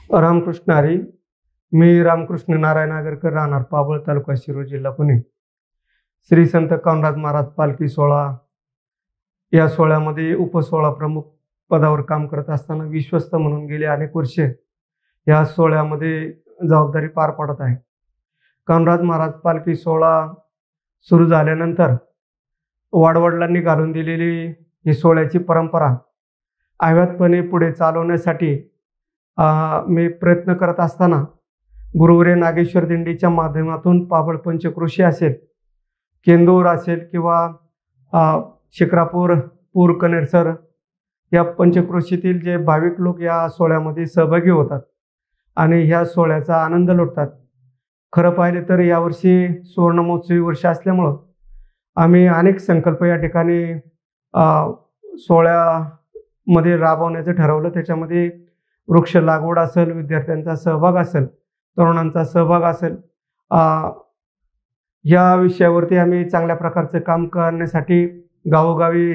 रामकृष्ण हरी. मी रामकृष्ण नारायण आगरकर, राहणार पाबळ, तालुका शिरूर, जिल्हा पुणे. श्री संत कान्होजी महाराज पालखी सोहळा या सोहळ्यामध्ये उपसोहळा प्रमुख पदावर काम करत असताना विश्वस्त म्हणून गेले अनेक वर्षे या सोहळ्यामध्ये जबाबदारी पार पडत आहे. कान्होजी महाराज पालखी सोहळा सुरू झाल्यानंतर वाडवडिलांनी घालून दिलेली ही सोहळ्याची परंपरा अव्याहतपणे पुढे चालवण्यासाठी मी प्रयत्न करत असताना गुरुवरे नागेश्वर दिंडीच्या माध्यमातून पाबळ पंचक्रोशी असेल, केंदूर असेल किंवा शिक्रापूर, पूर, कनेरसर या पंचक्रोशीतील जे भाविक लोक या सोहळ्यामध्ये सहभागी होतात आणि ह्या सोहळ्याचा आनंद लुटतात. खरं पाहिले तर यावर्षी सुवर्ण महोत्सवी वर्ष असल्यामुळं आम्ही अनेक संकल्प या ठिकाणी सोहळ्यामध्ये राबवण्याचं ठरवलं. त्याच्यामध्ये वृक्ष लागवड असेल, विद्यार्थ्यांचा सहभाग असेल, तरुणांचा सहभाग असेल, या विषयावरती आम्ही चांगल्या प्रकारचं काम करण्यासाठी गावोगावी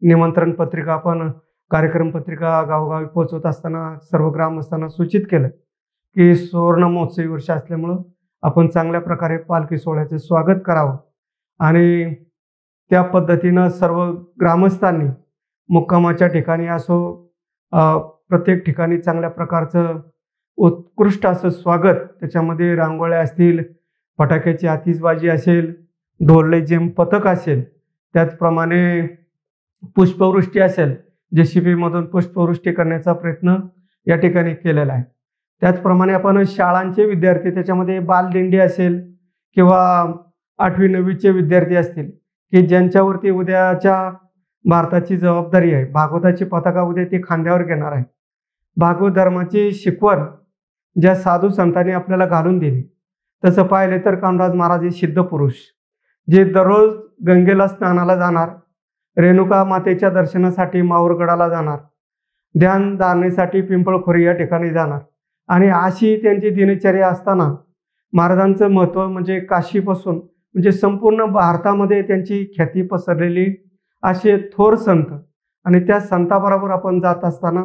निमंत्रण पत्रिका, आपण कार्यक्रम पत्रिका गावोगावी पोहोचवत असताना सर्व ग्रामस्थांना सूचित केलं की सुवर्ण महोत्सवी वर्ष असल्यामुळं आपण चांगल्या प्रकारे पालखी सोहळ्याचे स्वागत करावं. आणि त्या पद्धतीनं सर्व ग्रामस्थांनी मुक्कामाच्या ठिकाणी असो, प्रत्येक ठिकाणी चांगल्या प्रकारचं उत्कृष्ट असं स्वागत, त्याच्यामध्ये रांगोळ्या असतील, फटाक्याची आतिषबाजी असेल, ढोल लेझिम पथक असेल, त्याचप्रमाणे पुष्पवृष्टी असेल, JCB मधून पुष्पवृष्टी करण्याचा प्रयत्न या ठिकाणी केलेला आहे. त्याचप्रमाणे आपण शाळांचे विद्यार्थी, त्याच्यामध्ये बालदिंडी असेल किंवा 8वी 9वीचे विद्यार्थी असतील की ज्यांच्यावरती उद्याच्या भारताची जबाबदारी आहे, भागवताची पताका उद्या ते खांद्यावर घेणार आहे. भागवत धर्माची शिकवण ज्या साधू संतांनी आपल्याला घालून दिली, तसं पाहिले तर कान्होजी महाराज हे सिद्ध पुरुष, जे दररोज गंगेला स्नानाला जाणार, रेणुका मातेच्या दर्शनासाठी माहूरगडाला जाणार, ध्यान धारणेसाठी पिंपळखोरी या ठिकाणी जाणार. आणि अशी त्यांची दिनचर्या असताना महाराजांचं महत्त्व म्हणजे काशीपासून म्हणजे संपूर्ण भारतामध्ये त्यांची ख्याती पसरलेली असे थोर संत, आणि त्या संताबरोबर आपण जात असताना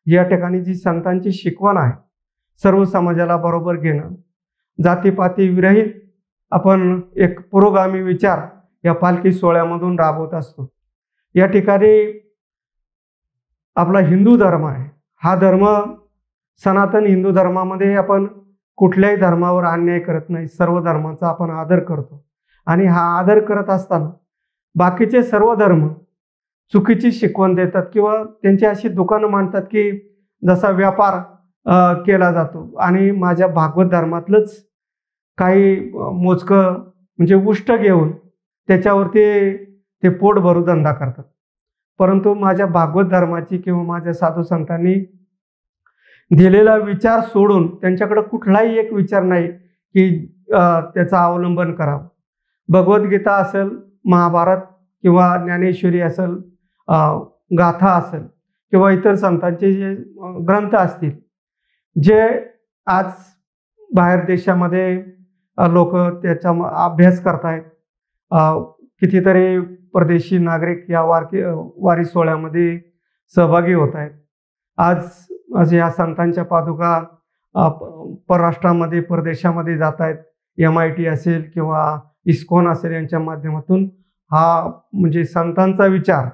या ठिकाणी जी संतांची शिकवण आहे, सर्व समाजाला बरोबर घेणं, जातीपाती विरहित आपण एक पुरोगामी विचार या पालखी सोहळ्यामधून राबवत असतो. या ठिकाणी आपला हिंदू धर्म आहे, हा धर्म सनातन हिंदू धर्मामध्ये आपण कुठल्याही धर्मावर अन्याय करत नाही, सर्व धर्माचा आपण आदर करतो. आणि हा आदर करत असताना बाकीचे सर्व धर्म चुकीची शिकवण देतात किंवा त्यांची अशी दुकानं मांडतात की जसा व्यापार केला जातो, आणि माझ्या भागवत धर्मातलंच काही मोजकं म्हणजे उष्ट घेऊन त्याच्यावरती ते पोट भरू धंदा करतात. परंतु माझ्या भागवत धर्माची किंवा माझ्या साधू संतांनी दिलेला विचार सोडून त्यांच्याकडे कुठलाही एक विचार नाही की त्याचा अवलंबन करावं. भगवद्गीता असेल, महाभारत किंवा ज्ञानेश्वरी असेल, गाथा असेल किंवा इतर संतांचे जे ग्रंथ असतील, जे आज बाहेर देशामध्ये लोक त्याचा अभ्यास करतायत, कितीतरी परदेशी नागरिक या वारी सोहळ्यामध्ये सहभागी होत आहेत. आज या संतांच्या पादुका परराष्ट्रामध्ये, परदेशामध्ये जात आहेत. MIT असेल किंवा इस्कॉन असेल, यांच्या माध्यमातून हा म्हणजे संतांचा विचार,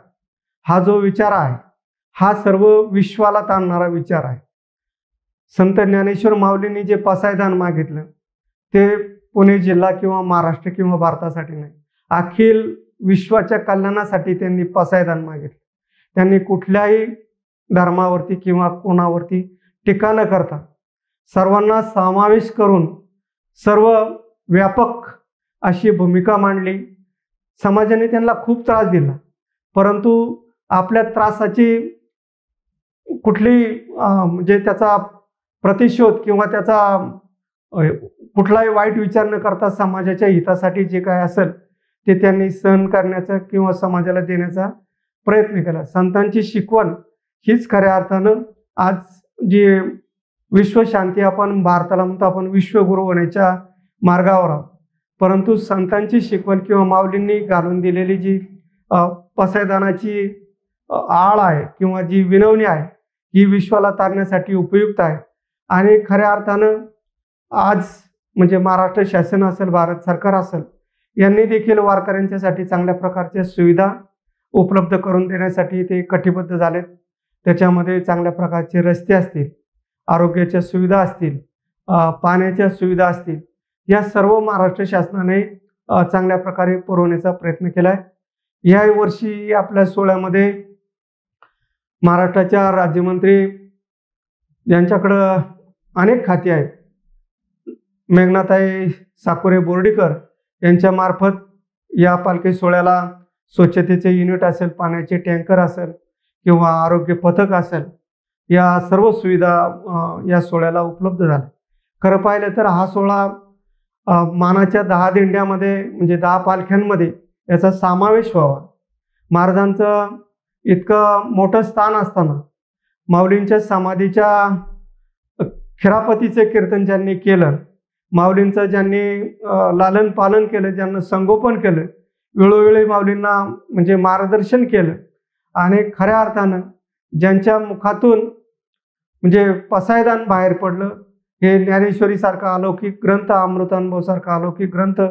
हा जो विचार आहे हा सर्व विश्वाला ताणणारा विचार आहे. संत ज्ञानेश्वर माऊलींनी जे पसायदान मागितलं ते पुणे जिल्हा किंवा महाराष्ट्र किंवा भारतासाठी नाही, अखिल विश्वाच्या कल्याणासाठी त्यांनी पसायदान मागितलं. त्यांनी कुठल्याही धर्मावरती किंवा कोणावरती टीका न करता सर्वांना समावेश करून सर्व व्यापक अशी भूमिका मांडली. समाजाने त्यांना खूप त्रास दिला, परंतु आपल्या त्रासाची कुठली म्हणजे त्याचा प्रतिशोध किंवा त्याचा कुठलाही वाईट विचार न करता समाजाच्या हितासाठी जे काय असेल ते त्यांनी सहन करण्याचा किंवा समाजाला देण्याचा प्रयत्न केला. संतांची शिकवण हीच खऱ्या अर्थानं आज जी विश्वशांती, आपण भारताला म्हणतो आपण विश्वगुरू होण्याच्या मार्गावर आहोत. परंतु संतांची शिकवण किंवा माऊलींनी घालून दिलेली जी पसायदानाची आळ आहे किंवा जी विनवणी आहे, ही विश्वाला तारण्यासाठी उपयुक्त आहे. आणि खऱ्या अर्थानं आज म्हणजे महाराष्ट्र शासन असेल, भारत सरकार असेल, यांनी देखील वारकऱ्यांच्यासाठी चांगल्या प्रकारच्या सुविधा उपलब्ध करून देण्यासाठी ते कटिबद्ध झालेत. त्याच्यामध्ये चांगल्या प्रकारचे रस्ते असतील, आरोग्याच्या सुविधा असतील, पाण्याच्या सुविधा असतील, या सर्व महाराष्ट्र शासनाने चांगल्या प्रकारे पुरवण्याचा प्रयत्न केला आहे. या वर्षी आपल्या सोहळ्यामध्ये महाराष्ट्राच्या राज्यमंत्री यांच्याकडं अनेक खाती आहेत. मेघनाताई साकुरे बोर्डीकर यांच्यामार्फत या पालखी सोहळ्याला स्वच्छतेचे युनिट असेल, पाण्याचे टँकर असेल किंवा आरोग्य पथक असेल, या सर्व सुविधा या सोहळ्याला उपलब्ध झाल्या. खरं पाहिलं तर हा सोहळा मानाच्या 10 दिंड्यामध्ये म्हणजे 10 पालख्यांमध्ये याचा समावेश व्हावा. महाराजांचं इतकं मोठं स्थान असताना माऊलींच्या समाधीच्या खिरापतीचे कीर्तन ज्यांनी केलं, माऊलींचं ज्यांनी लालन पालन केलं, ज्यांना संगोपन केलं, वेळोवेळी माऊलींना म्हणजे मार्गदर्शन केलं आणि खऱ्या अर्थानं ज्यांच्या मुखातून म्हणजे पसायदान बाहेर पडलं, हे ज्ञानेश्वरीसारखा अलौकिक ग्रंथ, अमृतानुभवसारखा अलौकिक ग्रंथ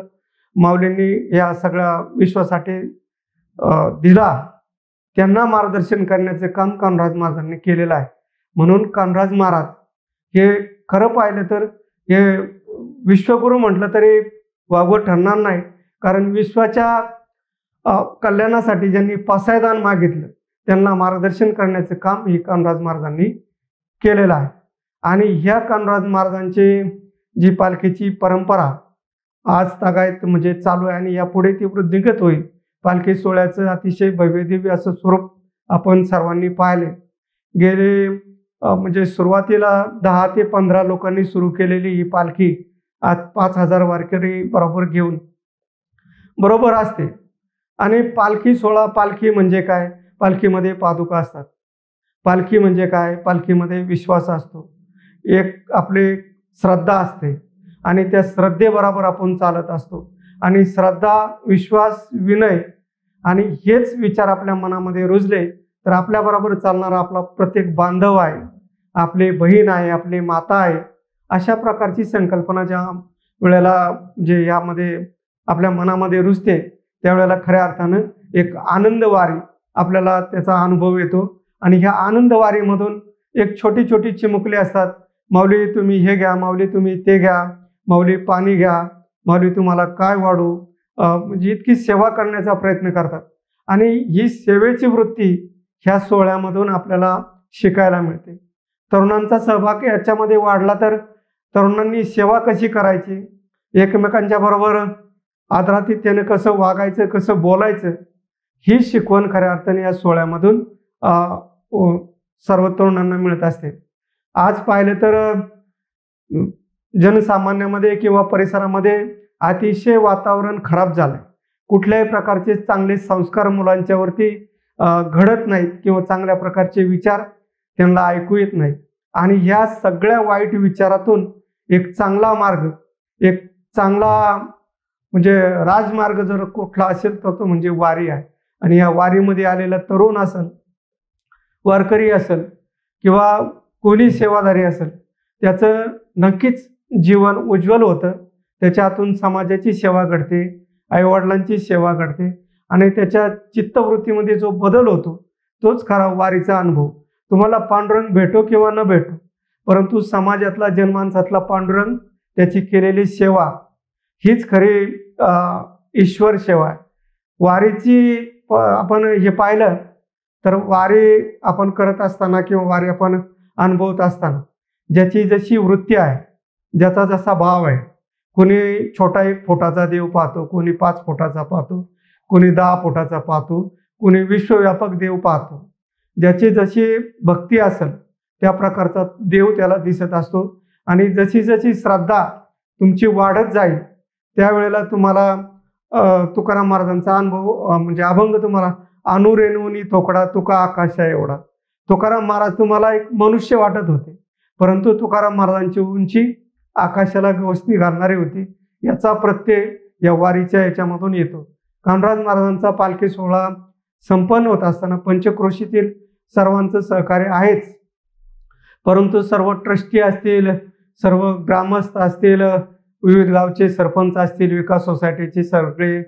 माऊलींनी या सगळ्या विश्वासाठी दिला. त्यांना मार्गदर्शन करण्याचं काम कान्होराज महाराजांनी केलेलं आहे. म्हणून कान्होराज महाराज हे खरं पाहिलं तर हे विश्वगुरू म्हटलं तरी वावगं ठरणार नाही. कारण विश्वाच्या कल्याणासाठी ज्यांनी पसायदान मागितलं त्यांना मार्गदर्शन करण्याचं काम हे कान्होराज महाराजांनी केलेलं आहे. आणि ह्या कान्होराज महाराजांची जी पालखीची परंपरा आज तागायत म्हणजे चालू आहे आणि यापुढे ती वृद्धिंगत होईल. पालखी सोहळ्याचं अतिशय भव्यदिव्य असं स्वरूप आपण सर्वांनी पाहिले. गेले म्हणजे सुरुवातीला 10 ते 15 लोकांनी सुरू केलेली ही पालखी आज 5000 वारकरी बरोबर घेऊन बरोबर असते. आणि पालखी सोहळा, पालखी म्हणजे काय? पालखीमध्ये पादुका असतात. पालखी म्हणजे काय? पालखीमध्ये विश्वास असतो, एक आपली श्रद्धा असते आणि त्या श्रद्धेबरोबर आपण चालत असतो. आणि श्रद्धा, विश्वास, विनय आणि हेच विचार आपल्या मनामध्ये रुजले तर आपल्याबरोबर चालणारा आपला प्रत्येक बांधव आहे, आपली बहीण आहे, आपली माता आहे, अशा प्रकारची संकल्पना ज्या वेळेला जे यामध्ये आपल्या मनामध्ये रुजते त्यावेळेला खऱ्या अर्थानं एक आनंद वारी आपल्याला त्याचा अनुभव येतो. आणि ह्या आनंद वारीमधून एक छोटी छोटी चिमुकली असतात. माऊली तुम्ही हे घ्या, माऊली तुम्ही ते घ्या, माऊली पाणी घ्या, माऊली तुम्हाला काय वाढू, म्हणजे इतकी सेवा करण्याचा प्रयत्न करतात. आणि ही सेवेची वृत्ती ह्या सोहळ्यामधून आपल्याला शिकायला मिळते. तरुणांचा सहभाग याच्यामध्ये वाढला तर तरुणांनी सेवा कशी करायची, एकमेकांच्या बरोबर आदरातिथ्याने कसं वागायचं, कसं बोलायचं, ही शिकवण खऱ्या अर्थाने या सोहळ्यामधून सर्व तरुणांना मिळत असते. आज पाहिलं तर जनसामान्यामध्ये किंवा परिसरामध्ये अतिशय वातावरण खराब झालंय. कुठल्याही प्रकारचे चांगले संस्कार मुलांच्यावरती घडत नाहीत किंवा चांगल्या प्रकारचे विचार त्यांना ऐकू येत नाहीत. आणि ह्या सगळ्या वाईट विचारातून एक चांगला मार्ग, एक चांगला म्हणजे राजमार्ग जर कुठला असेल तर तो म्हणजे वारी आहे. आणि या वारीमध्ये आलेला तरुण असेल, वारकरी असेल किंवा कोणी सेवादारी असेल, त्याचं नक्कीच जीवन उज्ज्वल होतं. त्याच्यातून समाजाची सेवा घडते, आईवडिलांची सेवा घडते आणि त्याच्या चित्तवृत्तीमध्ये जो बदल होतो तोच खरा वारीचा अनुभव. तुम्हाला पांडुरंग भेटो किंवा न भेटो, परंतु समाजातला जनमानसातला पांडुरंग, त्याची केलेली सेवा हीच खरी ईश्वर सेवा आहे. वारीची आपण हे पाहिलं तर वारी आपण करत असताना किंवा वारी आपण अनुभवत असताना ज्याची जशी वृत्ती आहे, ज्याचा जसा भाव आहे, कोणी छोटा 1 फुटाचा देव पाहतो, कोणी 5 फुटाचा पाहतो, कोणी 10 फुटाचा पाहतो, कोणी विश्वव्यापक देव पाहतो. ज्याची जशी भक्ती असेल त्या प्रकारचा देव त्याला दिसत असतो. आणि जशी जशी श्रद्धा तुमची वाढत जाईल त्यावेळेला तुम्हाला तुकाराम महाराजांचा अनुभव म्हणजे अभंग तुम्हाला अनुरेणुनी तोकडा तुका आकाशा एवढा. तुकाराम महाराज तुम्हाला एक मनुष्य वाटत होते, परंतु तुकाराम महाराजांची उंची आकाशाला गवसणी घालणारी होती. याचा प्रत्यय या वारीच्या याच्यामधून येतो. कान्होराज महाराजांचा पालखी सोहळा संपन्न होत असताना पंचक्रोशीतील सर्वांचं सहकार्य आहेच, परंतु सर्व ट्रस्टी असतील, सर्व ग्रामस्थ असतील, विविध गावचे सरपंच असतील, विकास सोसायटीचे सगळे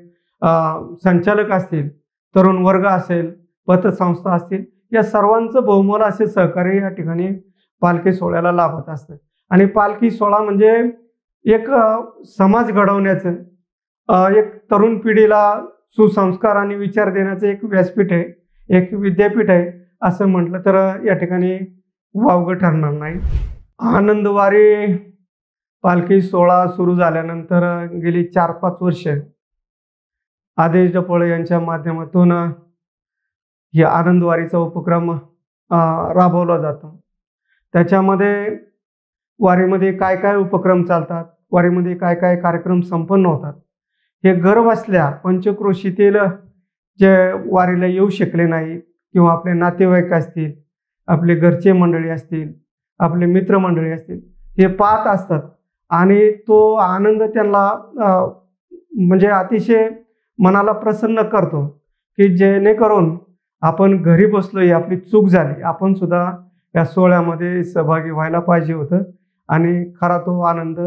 संचालक असतील, तरुण वर्ग असेल, पतसंस्था असतील, या सर्वांचं बहुमोल असे सहकार्य या ठिकाणी पालखी सोहळ्याला लाभत असतं. आणि पालखी सोहळा म्हणजे एक समाज घडवण्याचं, एक तरुण पिढीला सुसंस्कार आणि विचार देण्याचं एक व्यासपीठ आहे, एक विद्यापीठ आहे असं म्हटलं तर या ठिकाणी वावगं ठरणार नाही. आनंदवारी पालखी सोहळा सुरू झाल्यानंतर गेली 4-5 वर्ष आदेश डपोळे यांच्या माध्यमातून ही आनंदवारीचा उपक्रम राबवला जातो. त्याच्यामध्ये वारीमध्ये काय काय उपक्रम चालतात, वारीमध्ये काय काय कार्यक्रम संपन्न होतात, हे घर बसल्या पंचक्रोशीतील जे वारीला येऊ शकले नाही किंवा आपले नातेवाईक असतील, आपले घरचे मंडळी असतील, आपले मित्रमंडळी असतील, हे पाहत असतात आणि तो आनंद त्यांना म्हणजे अतिशय मनाला प्रसन्न करतो की जेणेकरून आपण घरी बसलोय, आपली चूक झाली, आपण सुद्धा या सोहळ्यामध्ये सहभागी व्हायला पाहिजे होतं आणि खरा तो आनंद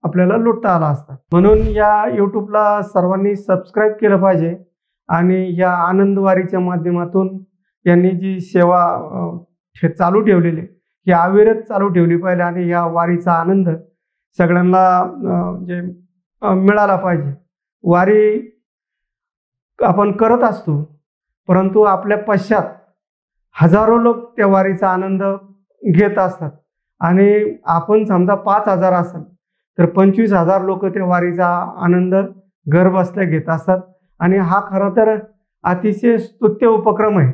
आपल्याला लुटता आला असता. म्हणून या यूट्यूबला सर्वांनी सबस्क्राईब केलं पाहिजे आणि या आनंदवारीच्या माध्यमातून यांनी जी सेवा चालू ठेवलेली ही अविरत चालू ठेवली पाहिजे आणि या वारीचा आनंद सगळ्यांना म्हणजे मिळाला पाहिजे. वारी आपण करत असतो, परंतु आपल्या पश्चात हजारो लोक त्या वारीचा आनंद घेत असतात आणि आपण समजा 5,000 असाल तर 25,000 लोक त्या वारीचा आनंद घर बसल्या घेत असतात आणि हा खरं तर अतिशय स्तुत्य उपक्रम आहे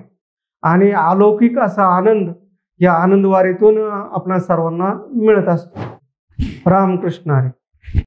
आणि अलौकिक असा आनंद या आनंदवारीतून आपल्या सर्वांना मिळत असतो. रामकृष्ण हरी.